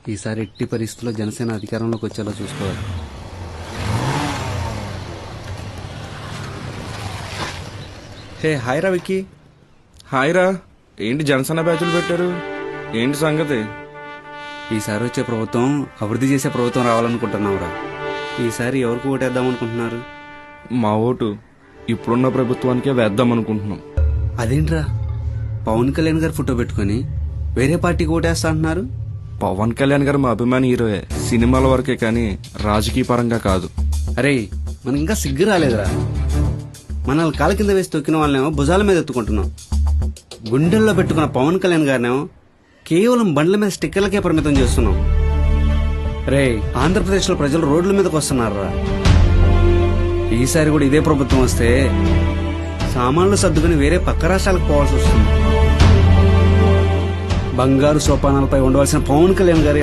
ఈసారి ఎట్టి పరిస్థితుల్లో జనసేన అధికారంలోకి వచ్చేలా చూసుకోవాలి. హే హాయ్ రా విక్కీ. హాయ్ రా. ఏంటి జనసేన బ్యాచులు పెట్టారు? ఏంటి సంగతి? ఈసారి వచ్చే ప్రభుత్వం అభివృద్ధి చేసే ప్రభుత్వం రావాలనుకుంటున్నావురా. ఈసారి ఎవరికి ఓటేద్దాం అనుకుంటున్నారు? మా ఓటు ఇప్పుడున్న ప్రభుత్వానికే వేద్దాం అనుకుంటున్నాం. అదేంట్రా, పవన్ కళ్యాణ్ గారు ఫోటో పెట్టుకుని వేరే పార్టీకి ఓటేస్తా అంటున్నారు? పవన్ కళ్యాణ్ గారు మా అభిమాని హీరోయే, సినిమాల వరకే కానీ రాజకీయ పరంగా కాదు. అరే, మనకి ఇంకా సిగ్గు రాలేదురా. మనల్ని కాళ్ళ కింద వేసి తొక్కిన వాళ్ళనేమో భుజాల మీద ఎత్తుకుంటున్నాం. గుండెల్లో పెట్టుకున్న పవన్ కళ్యాణ్ గారినేమో కేవలం బండ్ల మీద స్టిక్కర్లకే పరిమితం చేస్తున్నాం. రే, ఆంధ్రప్రదేశ్ లో ప్రజలు రోడ్ల మీదకి వస్తున్నారా. ఈసారి కూడా ఇదే ప్రభుత్వం వస్తే సామాన్లు సర్దుకుని వేరే పక్క రాష్ట్రాలకు పోవాల్సి వస్తుంది. బంగారు సోపానాలపై ఉండవలసిన పవన్ కళ్యాణ్ గారి